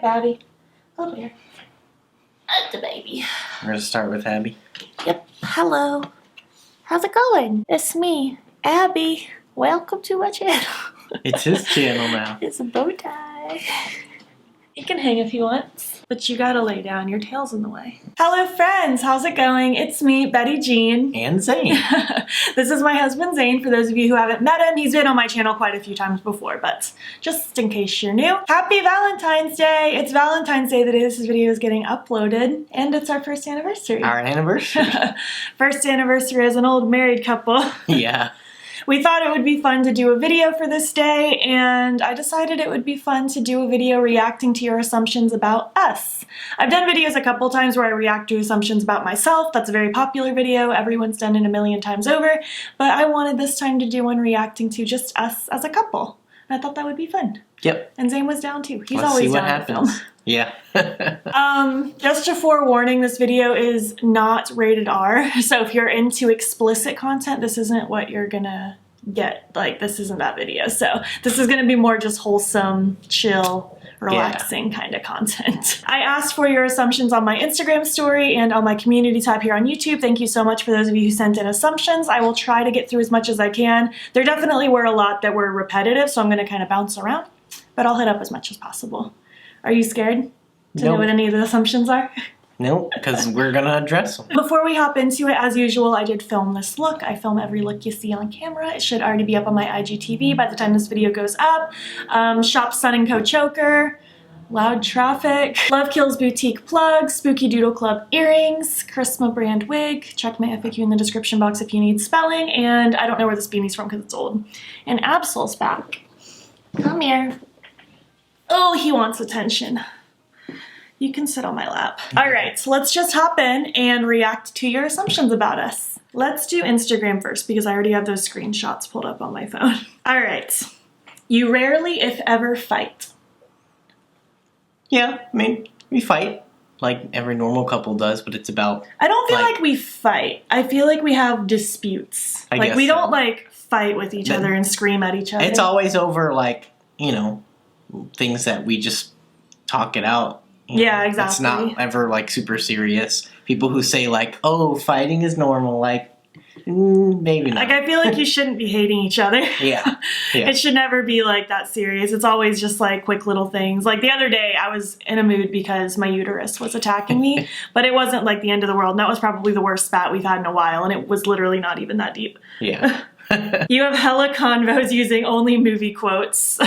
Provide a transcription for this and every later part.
Babby. Hello there. That's the baby. We're gonna start with Abby. Yep. Hello. How's it going? It's me, Abby. Welcome to my channel. It's his channel now. It's a bow tie. You can hang if you want, but you gotta lay down. Your tail's in the way. Hello friends, how's it going? It's me, Betty Jean. And Zane. This is my husband Zane. For those of you who haven't met him, he's been on my channel quite a few times before, but just in case you're new, happy Valentine's Day! It's Valentine's Day the day this video is getting uploaded, and it's our first anniversary. Our anniversary. First anniversary as an old married couple. Yeah. We thought it would be fun to do a video for this day, and I decided it would be fun to do a video reacting to your assumptions about us. I've done videos a couple times where I react to assumptions about myself. That's a very popular video. Everyone's done it a million times over, but I wanted this time to do one reacting to just us as a couple. And I thought that would be fun. Yep. And Zane was down too. He's Let's always see what down to film. Yeah. Just a forewarning, this video is not rated R, so if you're into explicit content, this isn't what you're gonna get. Like, this isn't that video. So this is gonna be more just wholesome, chill, relaxing kind of content. I asked for your assumptions on my Instagram story and on my community tab here on YouTube. Thank you so much for those of you who sent in assumptions. I will try to get through as much as I can. There definitely were a lot that were repetitive, so I'm gonna kind of bounce around, but I'll hit up as much as possible. Are you scared to know what any of the assumptions are? Nope, because we're gonna address them. Before we hop into it, as usual, I did film this look. I film every look you see on camera. It should already be up on my IGTV by the time this video goes up. Shop Sun & Co choker, Loud Traffic, Love Kills Boutique plug, Spooky Doodle Club earrings, Charisma brand wig. Check my FAQ in the description box if you need spelling. And I don't know where this beanie's from because it's old. And Absol's back. Come here. Oh, he wants attention. You can sit on my lap. All right, so let's just hop in and react to your assumptions about us. Let's do Instagram first because I already have those screenshots pulled up on my phone. All right. You rarely, if ever, fight. Yeah, I mean, we fight like every normal couple does, but it's about... I don't feel like we fight. I feel like we have disputes. I guess we so. don't like fight with each other and scream at each other. It's always over like, you know, things that we just talk it out. Yeah, exactly. It's not ever like super serious. People who say like, oh, fighting is normal, like, maybe not. Like, I feel like you shouldn't be hating each other. Yeah. It should never be like that serious. It's always just like quick little things. Like the other day I was in a mood because my uterus was attacking me, but it wasn't like the end of the world. And that was probably the worst spat we've had in a while, and it was literally not even that deep. Yeah. You have hella convos using only movie quotes.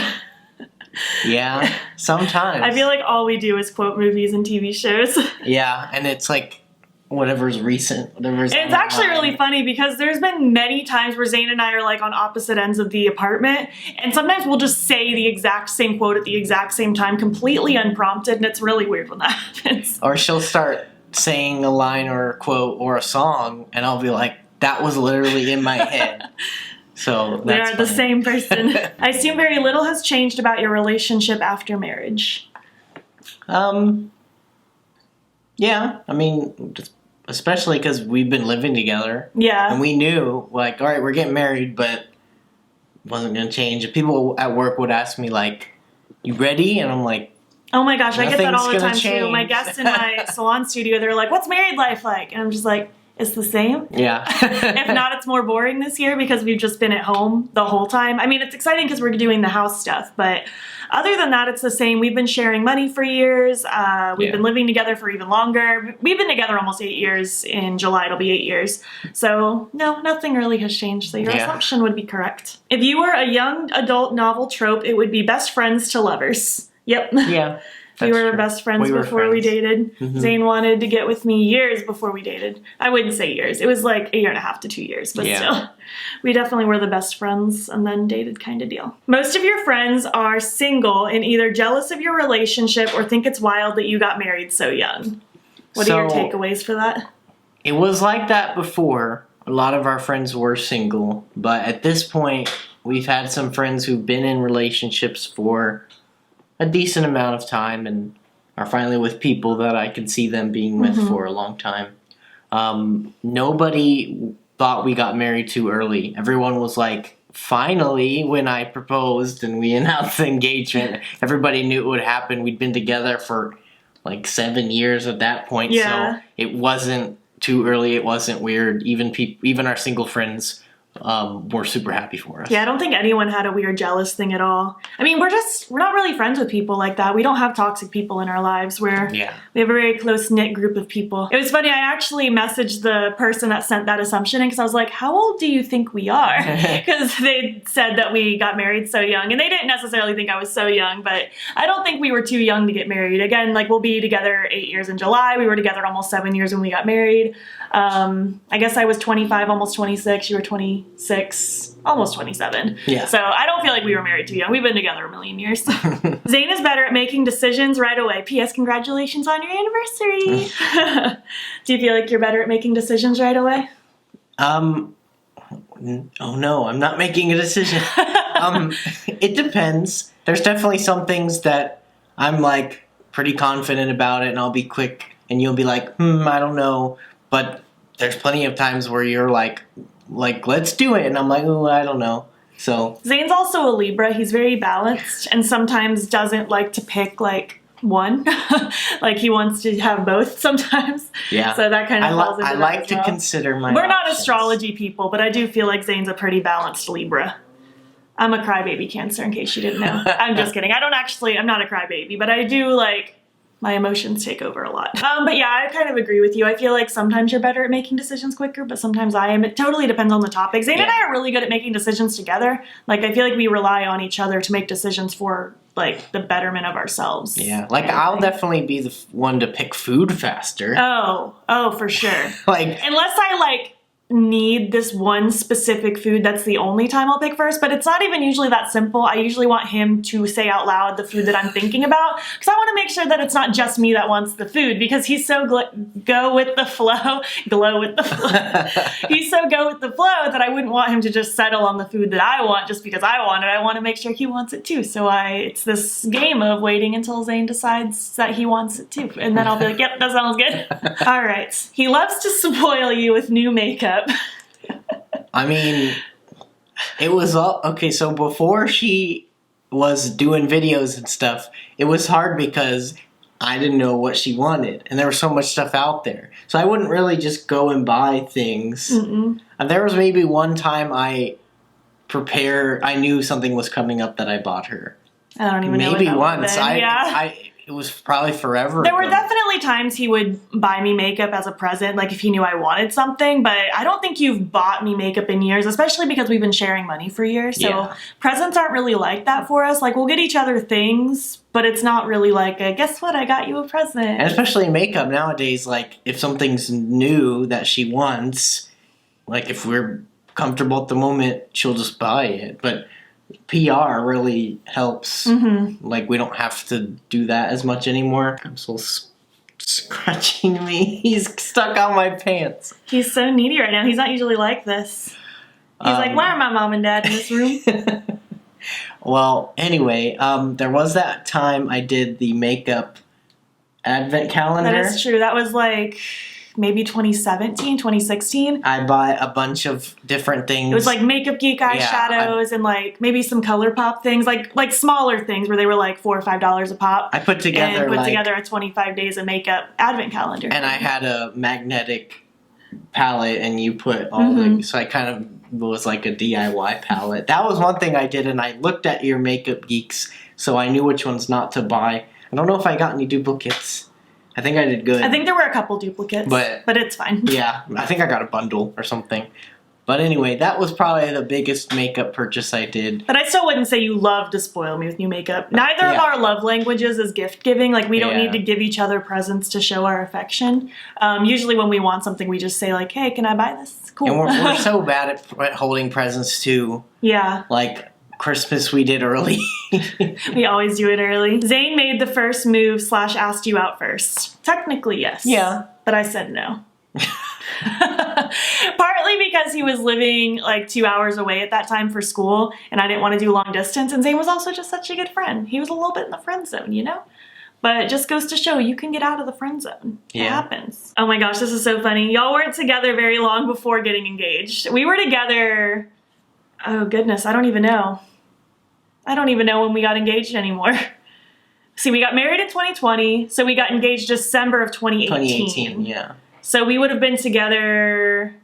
Yeah, sometimes. I feel like all we do is quote movies and TV shows. Yeah, and it's like whatever's recent, whatever's... It's actually really funny because there's been many times where Zane and I are like on opposite ends of the apartment, and sometimes we'll just say the exact same quote at the exact same time, completely unprompted, and it's really weird when that happens. Or she'll start saying a line or a quote or a song, and I'll be like, that was literally in my head. So we are the same person. I assume very little has changed about your relationship after marriage. Yeah, I mean, especially because we've been living together. Yeah. And we knew, like, all right, we're getting married, but it wasn't going to change. If people at work would ask me, like, you ready? And I'm like, oh my gosh, I get that all the time change. too. My guests in my salon studio, they're like, what's married life like? And I'm just like, it's the same. Yeah. If not, it's more boring this year because we've just been at home the whole time. I mean, it's exciting because we're doing the house stuff, but other than that, it's the same. We've been sharing money for years. We've been living together for even longer. We've been together almost 8 years. In July, it'll be 8 years. So no, nothing really has changed. So your assumption would be correct. If you were a young adult novel trope, it would be best friends to lovers. Yep. Yeah. We were best friends before we dated. Mm-hmm. Zane wanted to get with me years before we dated. I wouldn't say years. It was like 1.5 years to 2 years, but still. We definitely were the best friends and then dated kind of deal. Most of your friends are single and either jealous of your relationship or think it's wild that you got married so young. What are your takeaways for that? It was like that before. A lot of our friends were single, but at this point, we've had some friends who've been in relationships for a decent amount of time and are finally with people that I can see them being with for a long time. Nobody thought we got married too early. Everyone was like finally, when I proposed and we announced the engagement, everybody knew it would happen. We'd been together for like 7 years at that point, Yeah. so it wasn't too early. It wasn't weird. Even our single friends were super happy for us. Yeah, I don't think anyone had a weird jealous thing at all. I mean, we're not really friends with people like that. We don't have toxic people in our lives. We have a very close-knit group of people. It was funny, I actually messaged the person that sent that assumption in because I was like, how old do you think we are? Because they said that we got married so young, and they didn't necessarily think I was so young, but I don't think we were too young to get married. Again, like, we'll be together 8 years in July. We were together almost 7 years when we got married. I guess I was 25, almost 26. You were 26, almost 27. Yeah. So I don't feel like we were married too young. We've been together a million years. Zane is better at making decisions right away. P.S. Congratulations on your anniversary. Do you feel like you're better at making decisions right away? Oh no, I'm not making a decision. It depends. There's definitely some things that I'm like pretty confident about it and I'll be quick and you'll be like, I don't know. But there's plenty of times where you're like, let's do it. And I'm like, oh, I don't know. So Zane's also a Libra. He's very balanced and sometimes doesn't like to pick like one. Like he wants to have both sometimes. Yeah. So that kind of falls into I that like as to well. consider my We're not options. astrology people, but I do feel like Zane's a pretty balanced Libra. I'm a crybaby Cancer, in case you didn't know. I'm just kidding. I'm not a crybaby, but I do like my emotions take over a lot. But yeah, I kind of agree with you. I feel like sometimes you're better at making decisions quicker, but sometimes I am. It totally depends on the topic. Zane and I are really good at making decisions together. Like, I feel like we rely on each other to make decisions for, like, the betterment of ourselves. Yeah, like, I'll definitely be the one to pick food faster. Oh, for sure. Like, unless I, like, need this one specific food, that's the only time I'll pick first, but it's not even usually that simple. I usually want him to say out loud the food that I'm thinking about, because I want to make sure that it's not just me that wants the food, because he's so go with the flow, glow with the flow. He's so go with the flow that I wouldn't want him to just settle on the food that I want just because I want it. I want to make sure he wants it too. So it's this game of waiting until Zane decides that he wants it too, and then I'll be like, yep, that sounds good. All right. He loves to spoil you with new makeup. I mean, it was all okay. So before she was doing videos and stuff, it was hard because I didn't know what she wanted, and there was so much stuff out there. So I wouldn't really just go and buy things. There was maybe one time I knew something was coming up that I bought her. I don't even know. Maybe once. Yeah. It was probably forever There were ago. definitely times he would buy me makeup as a present, like if he knew I wanted something, but I don't think you've bought me makeup in years, especially because we've been sharing money for years. So presents aren't really like that for us. Like, we'll get each other things, but it's not really like guess what, I got you a present. And especially makeup nowadays, like, if something's new that she wants, like, if we're comfortable at the moment, she'll just buy it. But PR really helps. Like, we don't have to do that as much anymore. I'm so scratching me. He's stuck on my pants. He's so needy right now. He's not usually like this. He's like, why are my mom and dad in this room? Well, anyway, there was that time I did the makeup advent calendar. That is true. That was like maybe 2017, 2016. I bought a bunch of different things. It was like Makeup Geek eyeshadows and like maybe some Colourpop things, like smaller things where they were like $4 or $5 a pop. I put together a 25 days of makeup advent calendar. And I had a magnetic palette, and you put all the. So I kind of was like a DIY palette. That was one thing I did, and I looked at your Makeup Geeks, so I knew which ones not to buy. I don't know if I got any duplicates. I think I did good. I think there were a couple duplicates, but it's fine. Yeah, I think I got a bundle or something. But anyway, that was probably the biggest makeup purchase I did. But I still wouldn't say you love to spoil me with new makeup. Neither of our love languages is gift giving. Like, we don't need to give each other presents to show our affection. Usually when we want something, we just say like, hey, can I buy this? Cool. And we're so bad at holding presents too. Yeah. Like, Christmas we did early. We always do it early. Zane made the first move / asked you out first. Technically, yes. Yeah. But I said no. Partly because he was living like 2 hours away at that time for school, and I didn't want to do long distance, and Zane was also just such a good friend. He was a little bit in the friend zone, you know? But it just goes to show you can get out of the friend zone. It happens. Oh my gosh, this is so funny. Y'all weren't together very long before getting engaged. We were together Oh, goodness. I don't even know. I don't even know when we got engaged anymore. See, we got married in 2020, so we got engaged December of 2018. 2018, yeah. So we would have been together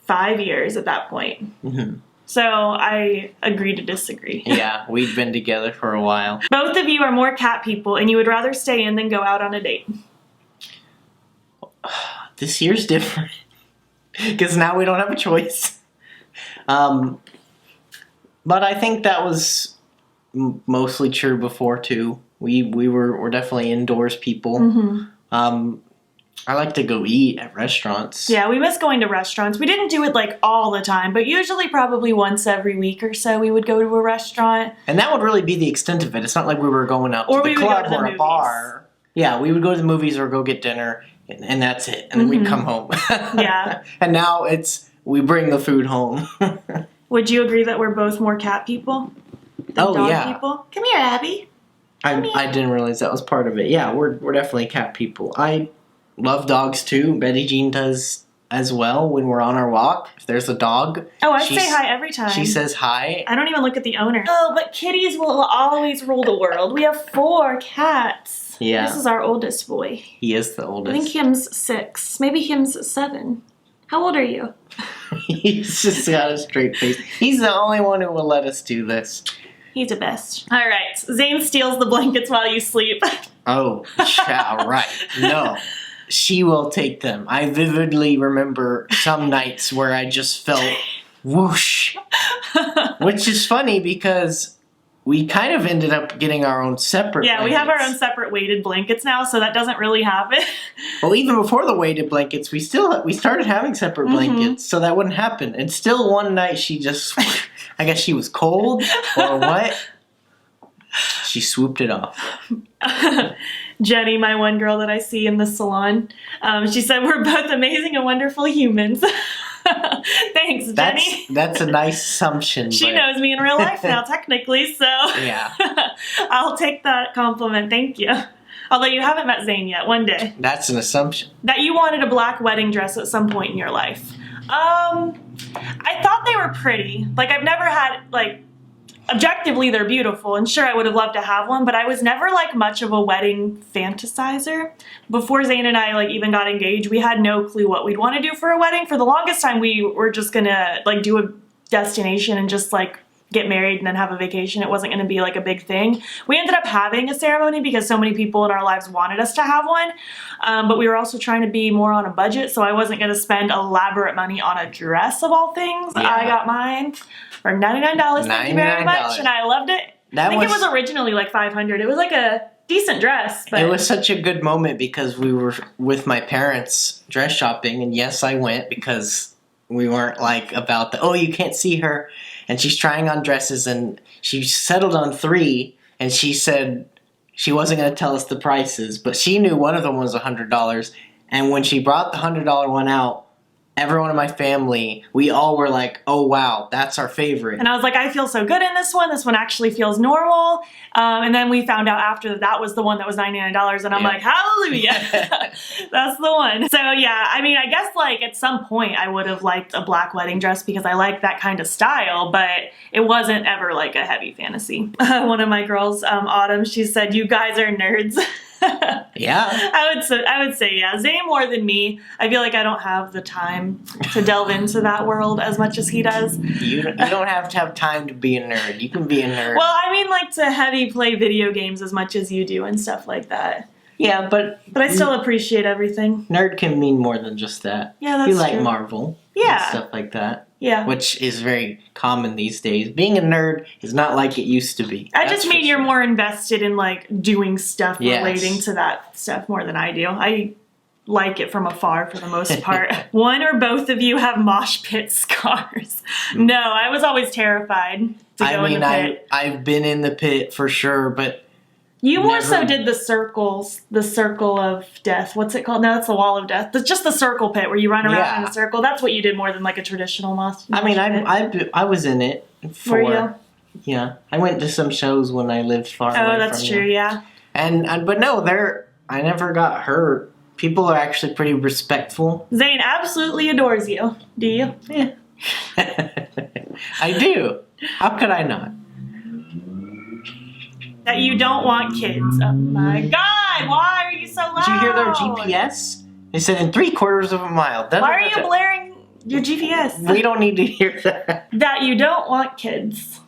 5 years at that point. Mm-hmm. So I agree to disagree. Yeah, we'd been together for a while. Both of you are more cat people, and you would rather stay in than go out on a date. This year's different. Because now we don't have a choice. But I think that was mostly true before, too. We're definitely indoors people. Mm-hmm. I like to go eat at restaurants. Yeah, we miss going to restaurants. We didn't do it like all the time, but usually probably once every week or so we would go to a restaurant. And that would really be the extent of it. It's not like we were going out to the club or a bar. Yeah, we would go to the movies or go get dinner, and that's it. And then we'd come home. Yeah. And now we bring the food home. Would you agree that we're both more cat people than dog people? Come here, Abby. I didn't realize that was part of it. Yeah, we're definitely cat people. I love dogs too. Betty Jean does as well when we're on our walk. If there's a dog. Oh, I say hi every time. She says hi. I don't even look at the owner. Oh, but kitties will always rule the world. We have 4 cats. Yeah. This is our oldest boy. He is the oldest. I think him's 6. Maybe him's 7. How old are you? He's just got a straight face. He's the only one who will let us do this. He's the best. All right. Zane steals the blankets while you sleep. Oh, yeah, right. No. She will take them. I vividly remember some nights where I just felt whoosh. Which is funny because we kind of ended up getting our own separate blankets. We have our own separate weighted blankets now, so that doesn't really happen. Well, even before the weighted blankets, we started having separate blankets, so that wouldn't happen. And still one night she just, I guess she was cold or what? She swooped it off. Jenny, my one girl that I see in the salon, she said we're both amazing and wonderful humans. Thanks, Jenny. That's a nice assumption. She knows me in real life now, technically, so yeah. I'll take that compliment. Thank you. Although you haven't met Zane yet, one day. That's an assumption. That you wanted a black wedding dress at some point in your life. I thought they were pretty. Like, I've never had, like, objectively they're beautiful, and sure I would have loved to have one, but I was never like much of a wedding fantasizer. Before Zane and I like even got engaged, we had no clue what we'd want to do for a wedding. For the longest time we were just gonna like do a destination and just like get married and then have a vacation. It wasn't gonna be like a big thing. We ended up having a ceremony because so many people in our lives wanted us to have one, but we were also trying to be more on a budget, so I wasn't gonna spend elaborate money on a dress of all things. Yeah. I got mine for $99. Thank you very much, and I loved it. I think it was originally like $500. It was like a decent dress. But it was such a good moment because we were with my parents dress shopping, and yes, I went because we weren't like about the, oh, you can't see her, and she's trying on dresses, and she settled on 3, and she said she wasn't going to tell us the prices, but she knew one of them was $100, and when she brought the $100 one out, everyone in my family, we all were like, oh wow, that's our favorite. And I was like, I feel so good in this one. This one actually feels normal. And then we found out after that was the one that was $99, and I'm like, hallelujah, that's the one. So yeah, I mean, I guess like at some point I would have liked a black wedding dress because I like that kind of style, but it wasn't ever like a heavy fantasy. One of my girls, Autumn, she said, you guys are nerds. Yeah. I would say yeah. Zane more than me. I feel like I don't have the time to delve into that world as much as he does. You don't have to have time to be a nerd. You can be a nerd. Well, I mean like to heavy play video games as much as you do and stuff like that. Yeah, but I still appreciate everything. Nerd can mean more than just that. Yeah, that's true. You like true. Marvel. Yeah. And stuff like that. Yeah. Which is very common these days. Being a nerd is not like it used to be. I just mean you're more invested in like doing stuff Yes. relating to that stuff more than I do. I like it from afar for the most part. One or both of you have mosh pit scars. No, I was always terrified to go in the pit. I've been in the pit for sure, but you more so did the circles, the circle of death. What's it called? No, that's the wall of death. It's just the circle pit where you run around in a circle. That's what you did more than like a traditional mosh I mean, pit. I was in it for. Were you? Yeah, I went to some shows when I lived far away from Oh, that's true. Yeah. And but no, I never got hurt. People are actually pretty respectful. Zane absolutely adores you. Do you? Yeah. I do. How could I not? That you don't want kids. Oh my God, why are you so loud? Did you hear their GPS? They said in 3/4 of a mile. Why are you blaring your GPS? We don't need to hear that. That you don't want kids.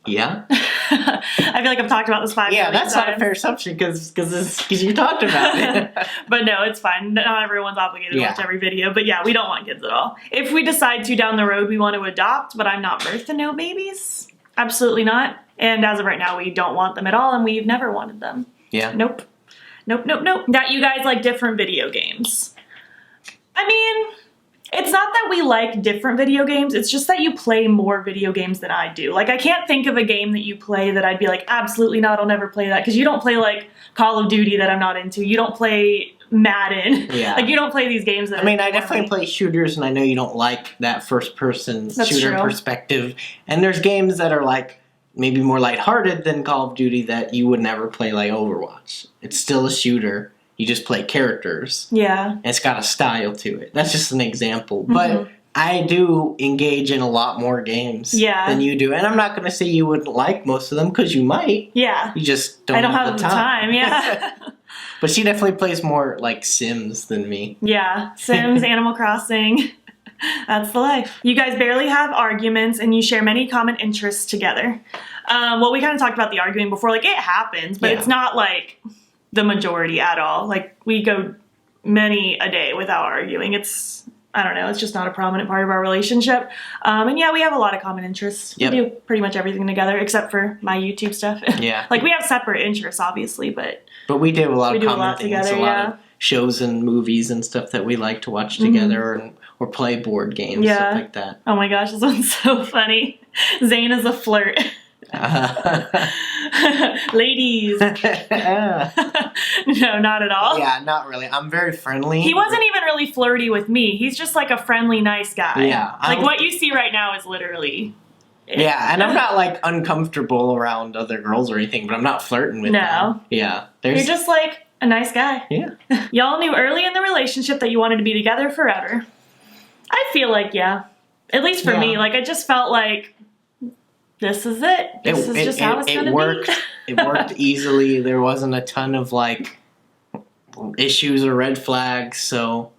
Yeah? I feel like I've talked about this 5 Yeah, million that's not a times. fair assumption because you talked about it. But no, it's fine. Not everyone's obligated to watch every video. But yeah, we don't want kids at all. If we decide to down the road, we want to adopt, but I'm not birth to no babies. Absolutely not. And as of right now, we don't want them at all, and we've never wanted them. Yeah. Nope. Nope, nope, nope. That you guys like different video games. I mean, it's not that we like different video games, it's just that you play more video games than I do. Like, I can't think of a game that you play that I'd be like, absolutely not, I'll never play that. Because you don't play, like, Call of Duty that I'm not into. You don't play Madden. Yeah. Like, you don't play these games that I mean, I definitely play shooters, and I know you don't like that first-person shooter perspective. And there's games that are, like, maybe more lighthearted than Call of Duty that you would never play, like Overwatch. It's still a shooter. You just play characters. Yeah. And it's got a style to it. That's just an example. But I do engage in a lot more games than you do. And I'm not going to say you wouldn't like most of them, because you might. Yeah. You just don't have the time. Yeah. But she definitely plays more, like, Sims than me. Yeah. Sims, Animal Crossing. That's the life. You guys barely have arguments, and you share many common interests together. Well, we kind of talked about the arguing before. Like, it happens, but it's not, like, the majority at all. Like, we go many a day without arguing. It's, I don't know, it's just not a prominent part of our relationship. And yeah, we have a lot of common interests. We do pretty much everything together, except for my YouTube stuff. Yeah. Like, we have separate interests, obviously, but we do a lot of common things. Together, a lot of shows and movies and stuff that we like to watch together, or play board games, stuff like that. Oh my gosh, this one's so funny. Zane is a flirt. Ladies. No, not at all. Yeah, not really. I'm very friendly. He wasn't even really flirty with me. He's just like a friendly, nice guy. Yeah. Like, what you see right now is literally it. Yeah, and I'm not, like, uncomfortable around other girls or anything, but I'm not flirting with them. Yeah. You're just, like, a nice guy. Yeah. Y'all knew early in the relationship that you wanted to be together forever. I feel like, yeah. At least for me. Like, I just felt like, this is it. This is just how it's gonna be. It worked easily. There wasn't a ton of, like, issues or red flags. So,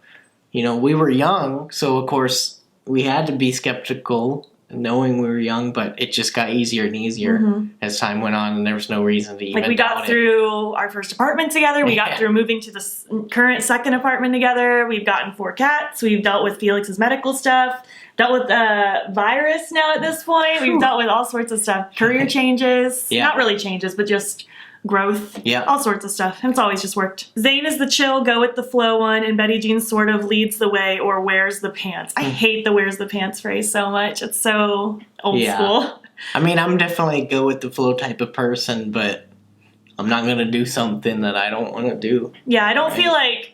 you know, we were young. So, of course, we had to be skeptical, knowing we were young. But it just got easier and easier as time went on. And there was no reason to even Like, we got through our first apartment together. We got through moving to the current second apartment together. We've gotten 4 cats. We've dealt with Felix's medical stuff. Dealt with virus now at this point. We've dealt with all sorts of stuff. Career changes. Not really changes, but just growth. Yeah. All sorts of stuff. And it's always just worked. Zane is the chill, go with the flow one, and Betty Jean sort of leads the way or wears the pants. I hate the wears the pants phrase so much. It's so old school. I mean, I'm definitely a go with the flow type of person, but I'm not going to do something that I don't want to do. Yeah, I don't feel like...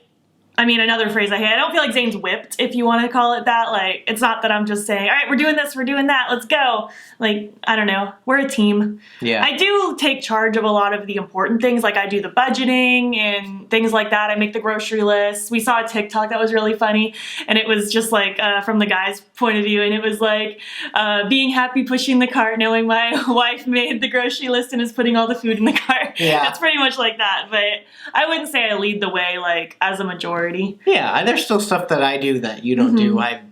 I mean, another phrase I hate, I don't feel like Zane's whipped, if you want to call it that. Like, it's not that I'm just saying, all right, we're doing this, we're doing that, let's go. Like, I don't know. We're a team. Yeah. I do take charge of a lot of the important things. Like, I do the budgeting and things like that. I make the grocery list. We saw a TikTok that was really funny, and it was just like, from the guy's point of view, and it was like, being happy pushing the cart, knowing my wife made the grocery list and is putting all the food in the cart. Yeah. It's pretty much like that. But I wouldn't say I lead the way, like, as a majority. Yeah, there's still stuff that I do that you don't do. I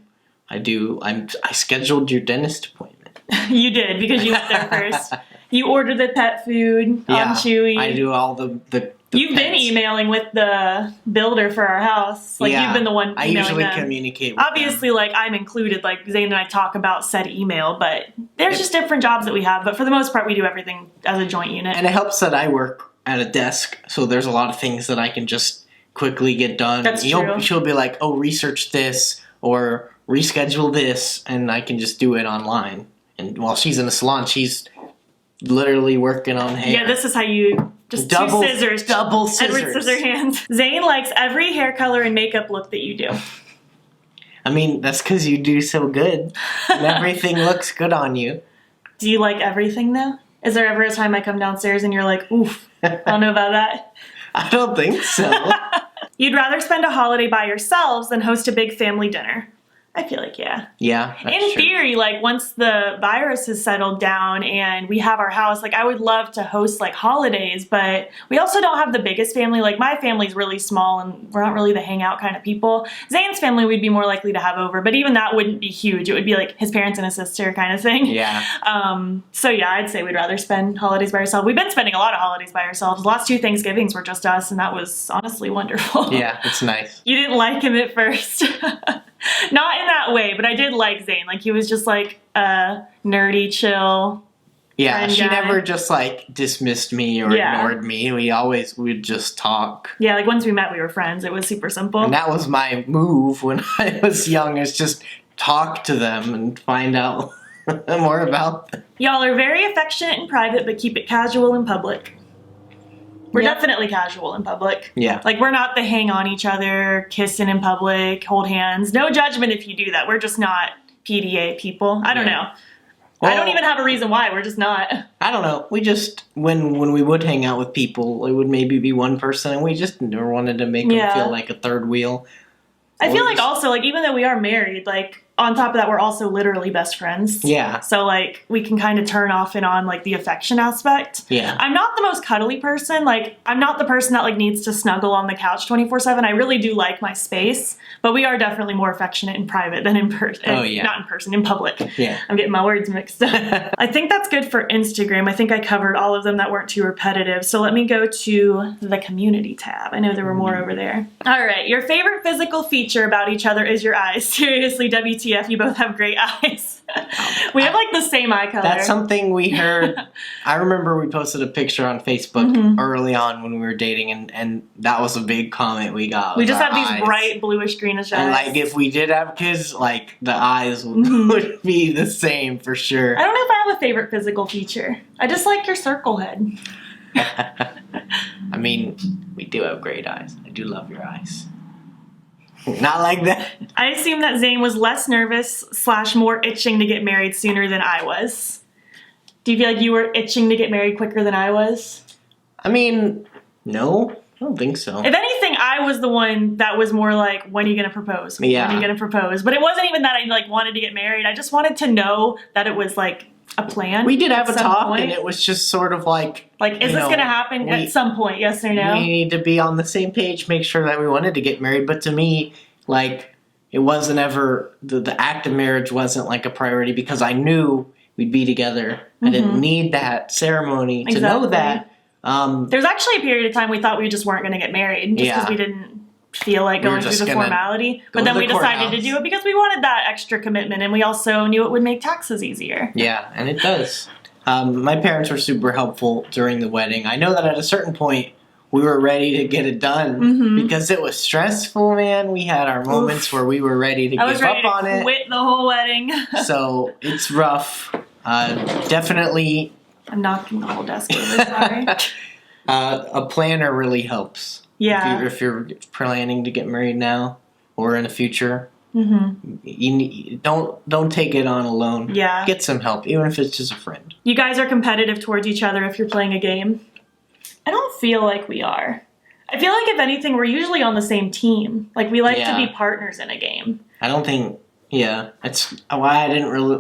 scheduled your dentist appointment. You did, because you went there first. You ordered the pet food on Chewy. I do all the You've been emailing with the builder for our house. Like, you've been the one emailing them. I usually communicate with Obviously, like, I'm included. Like, Zane and I talk about said email, but there's just different jobs that we have. But for the most part, we do everything as a joint unit. And it helps that I work at a desk, so there's a lot of things that I can just quickly get done. That's true. She'll be like, oh, research this or reschedule this, and I can just do it online. And while she's in the salon, she's literally working on hair. Yeah, this is how you just double scissors. Edward Scissorhands. Zane likes every hair color and makeup look that you do. I mean, that's because you do so good. And everything looks good on you. Do you like everything, though? Is there ever a time I come downstairs and you're like, oof, I don't know about that? I don't think so. You'd rather spend a holiday by yourselves than host a big family dinner. I feel like, yeah. Yeah, that's In true. theory, like, once the virus has settled down and we have our house, like, I would love to host, like, holidays, but we also don't have the biggest family. Like, my family's really small and we're not really the hangout kind of people. Zane's family we'd be more likely to have over, but even that wouldn't be huge. It would be, like, his parents and his sister kind of thing. Yeah. So, yeah, I'd say we'd rather spend holidays by ourselves. We've been spending a lot of holidays by ourselves. The last 2 Thanksgivings were just us, and that was honestly wonderful. Yeah, it's nice. You didn't like him at first. Not in that way, but I did like Zane. Like, he was just like a nerdy, chill. Yeah, she guy. never just like dismissed me or ignored me. We always would just talk. Yeah, like once we met, we were friends. It was super simple. And that was my move when I was young, is just talk to them and find out more about them. Y'all are very affectionate in private, but keep it casual in public. We're definitely casual in public. Yeah. Like, we're not the hang on each other, kissing in public, hold hands. No judgment if you do that. We're just not PDA people. I don't know. Well, I don't even have a reason why. We're just not. I don't know. We just, when we would hang out with people, it would maybe be one person, and we just never wanted to make them feel like a third wheel. I feel like also, like, even though we are married, like, on top of that, we're also literally best friends. Yeah. So, like, we can kind of turn off and on, like, the affection aspect. Yeah. I'm not the most cuddly person. Like, I'm not the person that, like, needs to snuggle on the couch 24/7. I really do like my space. But we are definitely more affectionate in private than in person. Oh, yeah. Not in person, in public. Yeah. I'm getting my words mixed up. I think that's good for Instagram. I think I covered all of them that weren't too repetitive. So let me go to the community tab. I know there were more over there. All right. Your favorite physical feature about each other is your eyes. Seriously, WTF, you both have great eyes. We have like the same eye color. That's something we heard. I remember we posted a picture on Facebook early on when we were dating, and that was a big comment we got. We just have eyes. these bright bluish greenish eyes. And like, if we did have kids, like, the eyes would be the same for sure. I don't know if I have a favorite physical feature. I just like your circle head. I mean, we do have great eyes. I do love your eyes. Not like that. I assume that Zane was less nervous / more itching to get married sooner than I was. Do you feel like you were itching to get married quicker than I was? I mean, no, I don't think so. If anything, I was the one that was more like, when are you going to propose? Yeah. When are you going to propose? But it wasn't even that I like wanted to get married. I just wanted to know that it was like a plan. We did have a talk, point. and it was just sort of like, is this going to happen at some point, yes or no? We need to be on the same page, make sure that we wanted to get married. But to me, like, it wasn't ever, the act of marriage wasn't like a priority, because I knew we'd be together. I didn't need that ceremony to know that. There's actually a period of time we thought we just weren't going to get married, just because we didn't feel like going through the formality. But then we decided to do it because we wanted that extra commitment, and we also knew it would make taxes easier. Yeah, and it does. My parents were super helpful during the wedding. I know that at a certain point, we were ready to get it done because it was stressful, man. We had our moments where we were ready to give up on it. I was ready to quit the whole wedding. So it's rough. Definitely. I'm knocking the whole desk over, sorry. A planner really helps. Yeah. If you're planning to get married now or in the future, you don't take it on alone. Yeah. Get some help, even if it's just a friend. You guys are competitive towards each other if you're playing a game. I don't feel like we are. I feel like if anything, we're usually on the same team. Like, we like to be partners in a game. I don't think, that's why I didn't really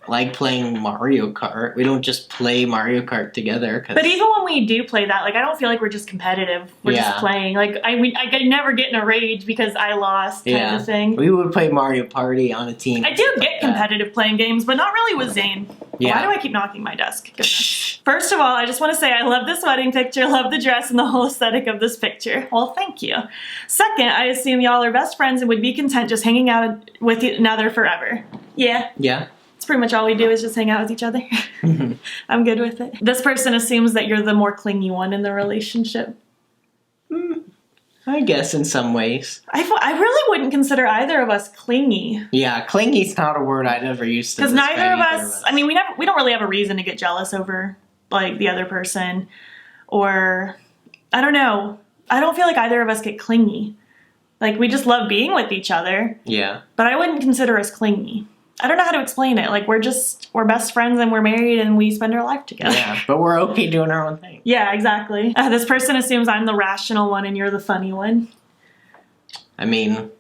like playing Mario Kart. We don't just play Mario Kart together. But even when we do play that, like, I don't feel like we're just competitive. We're just playing. Like, I could never get in a rage because I lost kind of thing. We would play Mario Party on a team. I do get competitive playing games, but not really with Zane. Yeah. Why do I keep knocking my desk? Goodness. First of all, I just want to say I love this wedding picture, love the dress, and the whole aesthetic of this picture. Well, thank you. Second, I assume y'all are best friends and would be content just hanging out with another forever. Yeah. Yeah. Pretty much all we do is just hang out with each other. I'm good with it. This person assumes that you're the more clingy one in the relationship. I guess in some ways. I really wouldn't consider either of us clingy. Yeah, clingy's not a word I'd ever use to because describe neither of us. I mean, we don't really have a reason to get jealous over like the other person, or I don't know. I don't feel like either of us get clingy. Like, we just love being with each other. Yeah. But I wouldn't consider us clingy. I don't know how to explain it. Like, we're best friends and we're married and we spend our life together. Yeah, but we're okay doing our own thing. Yeah, exactly. This person assumes I'm the rational one and you're the funny one. I mean,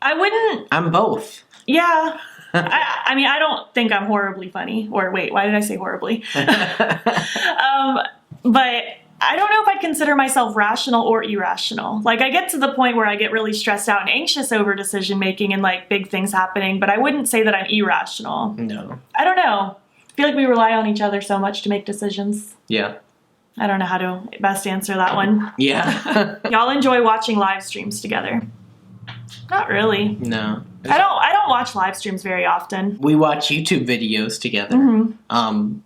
I wouldn't. I'm both. Yeah. I mean, I don't think I'm horribly funny. Or wait, why did I say horribly? But I don't know if I'd consider myself rational or irrational. Like, I get to the point where I get really stressed out and anxious over decision making and like big things happening, but I wouldn't say that I'm irrational. No. I don't know. I feel like we rely on each other so much to make decisions. Yeah. I don't know how to best answer that one. Yeah. Y'all enjoy watching live streams together? Not really. No. I don't watch live streams very often. We watch YouTube videos together. Mm-hmm.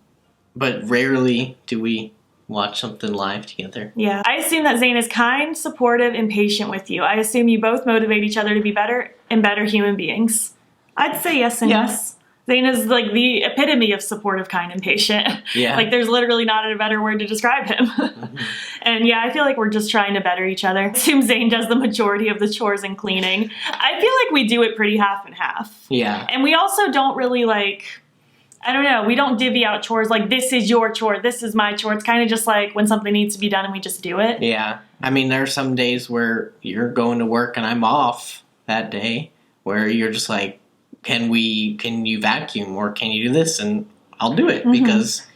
But rarely do we watch something live together. Yeah. I assume that Zane is kind, supportive, and patient with you. I assume you both motivate each other to be better and better human beings. I'd say yes and yes. Zane is like the epitome of supportive, kind, and patient. Yeah. Like, there's literally not a better word to describe him. And yeah, I feel like we're just trying to better each other. I assume Zane does the majority of the chores and cleaning. I feel like we do it pretty half and half. Yeah. And we also don't really like, I don't know, we don't divvy out chores like, this is your chore, this is my chore. It's kind of just like when something needs to be done and we just do it. Yeah. I mean, there are some days where you're going to work and I'm off that day where you're just like, can you vacuum or can you do this? And I'll do it because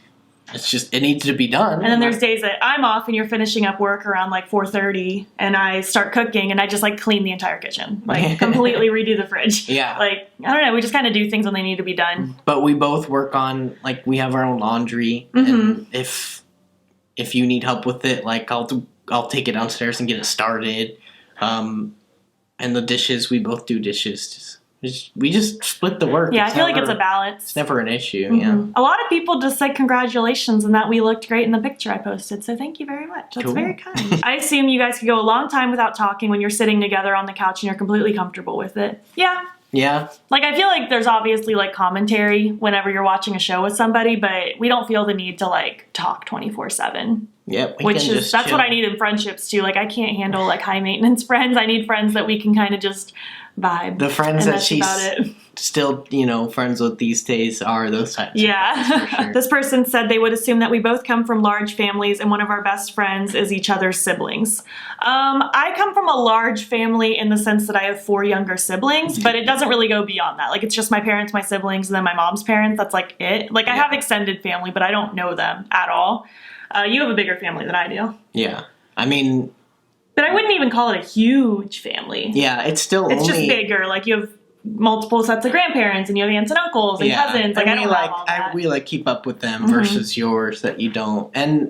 it needs to be done. And then there's days that I'm off and you're finishing up work around like 4:30 and I start cooking and I just like clean the entire kitchen, like completely redo the fridge. Yeah. Like, I don't know, we just kind of do things when they need to be done. But we both work on, like, we have our own laundry. And if you need help with it, like, I'll take it downstairs and get it started. And the dishes, we both do dishes. We just split the work. Yeah, I feel like it's a balance. It's never an issue, yeah. A lot of people just said congratulations and that we looked great in the picture I posted, so thank you very much. That's very kind. I assume you guys could go a long time without talking when you're sitting together on the couch and you're completely comfortable with it. Yeah. Yeah. Like, I feel like there's obviously, like, commentary whenever you're watching a show with somebody, but we don't feel the need to, like, talk 24/7. Yep. That's what I need in friendships, too. Like, I can't handle, like, high-maintenance friends. I need friends that we can kind of just vibe. The friends that she's about it. still, friends with these days are those types of friends, for sure. This person said they would assume that we both come from large families and one of our best friends is each other's siblings. I come from a large family in the sense that I have 4 younger siblings, but it doesn't really go beyond that. Like, it's just my parents, my siblings, and then my mom's parents. That's, like, it. Like, I have extended family, but I don't know them at all. You have a bigger family than I do. Yeah. I mean... But I wouldn't even call it a huge family. Yeah, it's just bigger. Like, you have multiple sets of grandparents and you have aunts and uncles and cousins. Like, and I don't have all that. we keep up with them versus yours that you don't. And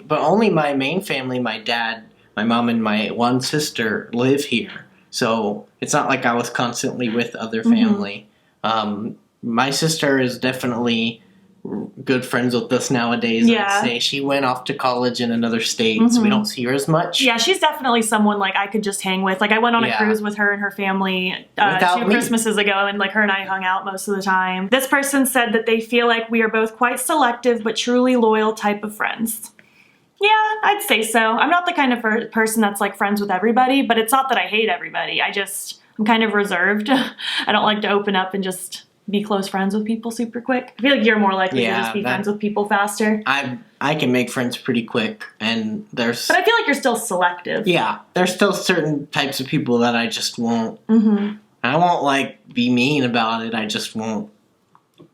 only my main family, my dad, my mom, and my one sister live here. So it's not like I was constantly with other family. My sister is definitely good friends with us nowadays. I'd say she went off to college in another state, so we don't see her as much. Yeah, she's definitely someone like I could just hang with. Like, I went on a cruise with her and her family 2 Christmases ago, and like her and I hung out most of the time. This person said that they feel like we are both quite selective but truly loyal type of friends. Yeah, I'd say so. I'm not the kind of person that's like friends with everybody, but it's not that I hate everybody. I'm kind of reserved. I don't like to open up and just be close friends with people super quick. I feel like you're more likely to just be friends with people faster. I can make friends pretty quick, and But I feel like you're still selective. Yeah, there's still certain types of people that I just won't. I won't, like, be mean about it. I just won't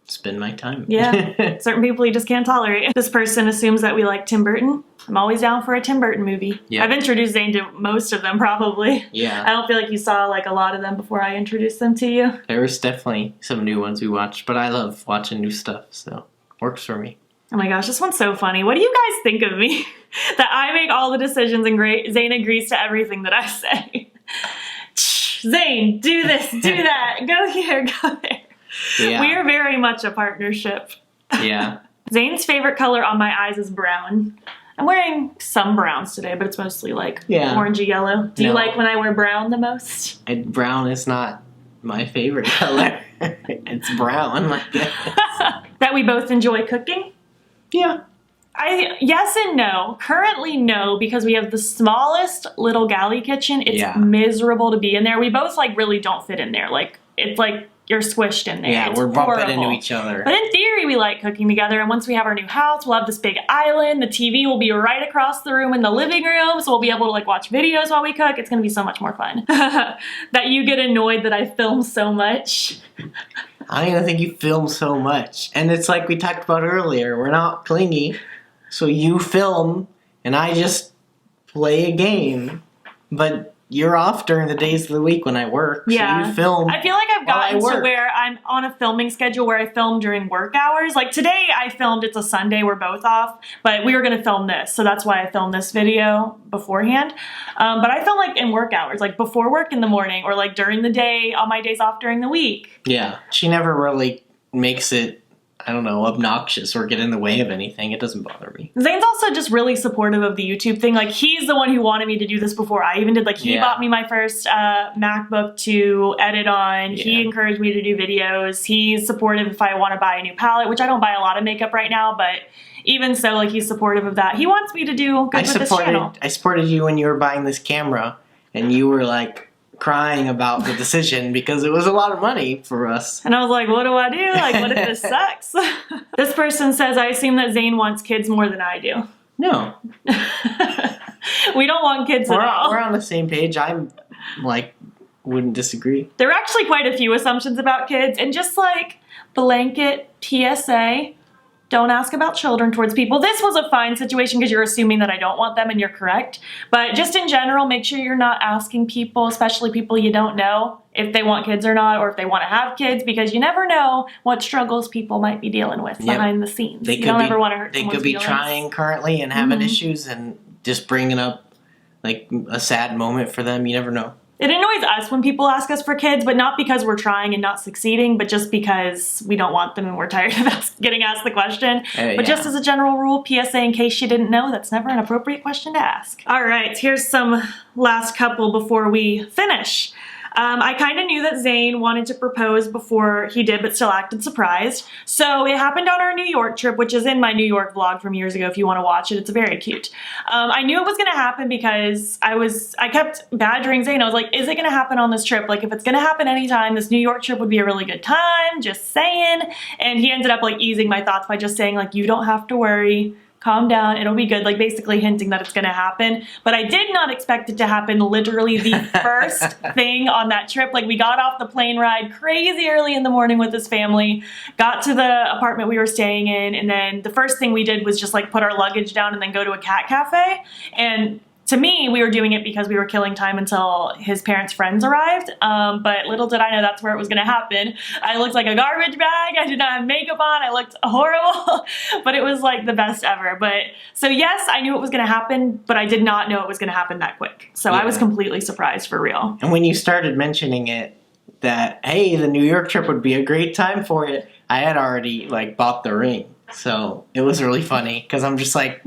spend my time. Yeah, certain people you just can't tolerate. This person assumes that we like Tim Burton. I'm always down for a Tim Burton movie. Yeah. I've introduced Zane to most of them, probably. Yeah. I don't feel like you saw, like, a lot of them before I introduced them to you. There was definitely some new ones we watched, but I love watching new stuff, so works for me. Oh my gosh, this one's so funny. What do you guys think of me? That I make all the decisions and Zane agrees to everything that I say. Zane, do this, do that, go here, go there. Yeah. We are very much a partnership. Yeah. Zane's favorite color on my eyes is brown. I'm wearing some browns today, but it's mostly like orangey yellow. Do you like when I wear brown the most? Brown is not my favorite color. It's brown, I guess. That we both enjoy cooking? Yeah. Yes and no. Currently, no, because we have the smallest little galley kitchen. It's miserable to be in there. We both, like, really don't fit in there. Like, it's like you're squished in there. Yeah, It's we're bumping horrible. into each other. But in theory, we like cooking together, and once we have our new house, we'll have this big island. The TV will be right across the room in the living room, so we'll be able to like watch videos while we cook. It's gonna be so much more fun. That you get annoyed that I film so much. I don't even think you film so much. And it's like we talked about earlier, we're not clingy. So you film, and I just play a game. But you're off during the days of the week when I work, Yeah. so you film. I feel like I've gotten to where I'm on a filming schedule where I film during work hours. Like today I filmed, it's a Sunday, we're both off, but we were gonna film this, so that's why I filmed this video beforehand. But I film like in work hours, like before work in the morning, or like during the day, on my days off during the week. Yeah, she never really makes it, I don't know, obnoxious or get in the way of anything. It doesn't bother me. Zane's also just really supportive of the YouTube thing. Like he's the one who wanted me to do this before I even did. Like he bought me my first MacBook to edit on. Yeah. He encouraged me to do videos. He's supportive if I want to buy a new palette, which I don't buy a lot of makeup right now, but even so, like he's supportive of that. He wants me to do good with this channel. I supported you when you were buying this camera, and you were like crying about the decision because it was a lot of money for us. And I was like, what do I do? Like, what if this sucks? This person says, I assume that Zane wants kids more than I do. No. We don't want kids at all. We're on the same page. I'm like, wouldn't disagree. There are actually quite a few assumptions about kids, and just like blanket PSA, don't ask about children towards people. This was a fine situation because you're assuming that I don't want them, and you're correct. But just in general, make sure you're not asking people, especially people you don't know, if they want kids or not, or if they want to have kids, because you never know what struggles people might be dealing with behind the scenes. You don't ever want to hurt someone's feelings. They could be trying currently and having issues, and just bringing up like a sad moment for them. You never know. It annoys us when people ask us for kids, but not because we're trying and not succeeding, but just because we don't want them and we're tired of getting asked the question. But just as a general rule, PSA, in case you didn't know, that's never an appropriate question to ask. All right, here's some last couple before we finish. I kind of knew that Zane wanted to propose before he did, but still acted surprised. So it happened on our New York trip, which is in my New York vlog from years ago if you want to watch it. It's very cute. I knew it was going to happen because I kept badgering Zane. I was like, is it going to happen on this trip? Like, if it's going to happen anytime, this New York trip would be a really good time, just saying. And he ended up like easing my thoughts by just saying like, you don't have to worry. Calm down, it'll be good, like basically hinting that it's gonna happen. But I did not expect it to happen literally the first thing on that trip. Like we got off the plane ride crazy early in the morning with his family, got to the apartment we were staying in, and then the first thing we did was just like put our luggage down and then go to a cat cafe. And to me, we were doing it because we were killing time until his parents' friends arrived, but little did I know that's where it was going to happen. I looked like a garbage bag, I did not have makeup on, I looked horrible, but it was like the best ever. But so yes, I knew it was going to happen, but I did not know it was going to happen that quick. So I was completely surprised for real. And when you started mentioning it, that, hey, the New York trip would be a great time for it, I had already like bought the ring. So it was really funny because I'm just like,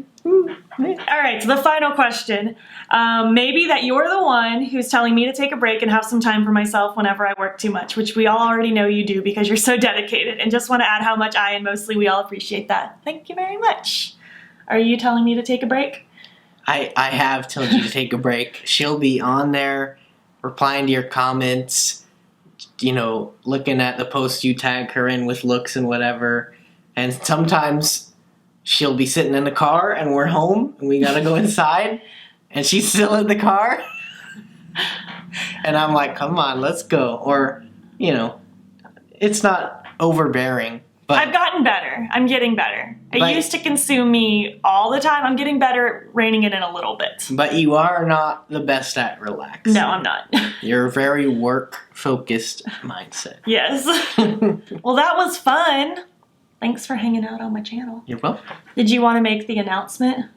all right, so the final question. Maybe that you're the one who's telling me to take a break and have some time for myself whenever I work too much, which we all already know you do because you're so dedicated, and just want to add how much I and mostly we all appreciate that. Thank you very much. Are you telling me to take a break? I have told you to take a break. She'll be on there replying to your comments, you know, looking at the posts you tag her in with looks and whatever. And sometimes she'll be sitting in the car and we're home and we gotta go inside and she's still in the car. And I'm like, come on, let's go. Or, you know, it's not overbearing. But I've gotten better. I'm getting better. It used to consume me all the time. I'm getting better at reining it in a little bit. But you are not the best at relax. No, I'm not. You're a very work-focused mindset. Yes. Well, that was fun. Thanks for hanging out on my channel. You're welcome. Did you want to make the announcement?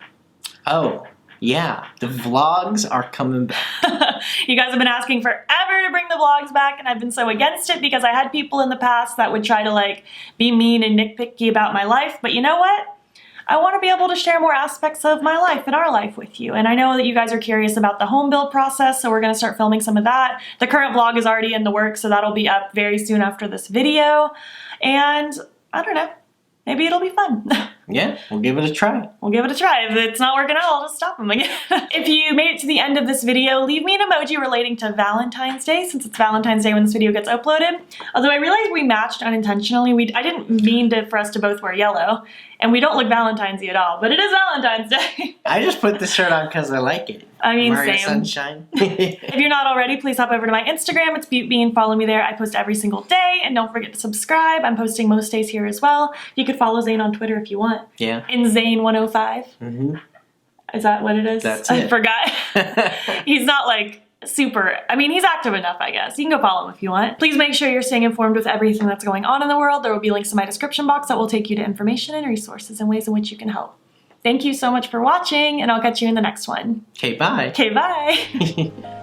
Oh, yeah. The vlogs are coming back. You guys have been asking forever to bring the vlogs back, and I've been so against it because I had people in the past that would try to like be mean and nitpicky about my life. But you know what? I want to be able to share more aspects of my life and our life with you. And I know that you guys are curious about the home build process, so we're going to start filming some of that. The current vlog is already in the works, so that'll be up very soon after this video. And I don't know. maybe it'll be fun. Yeah, we'll give it a try. We'll give it a try. If it's not working out, I'll just stop them again. If you made it to the end of this video, leave me an emoji relating to Valentine's Day, since it's Valentine's Day when this video gets uploaded. Although I realized we matched unintentionally. I didn't mean for us to both wear yellow, and we don't look Valentine's-y at all, but it is Valentine's Day. I just put this shirt on because I like it. I mean, Mario same. Sunshine. If you're not already, please hop over to my Instagram. It's Beautbean. Follow me there. I post every single day, and don't forget to subscribe. I'm posting most days here as well. You could follow Zane on Twitter if you want. Yeah. In Zane105. Mm-hmm. Is that what it is? That's I it. forgot. He's not like super, I mean, he's active enough, I guess. You can go follow him if you want. Please make sure you're staying informed with everything that's going on in the world. There will be links in my description box that will take you to information and resources and ways in which you can help. Thank you so much for watching, and I'll catch you in the next one. Okay, bye. Okay, bye.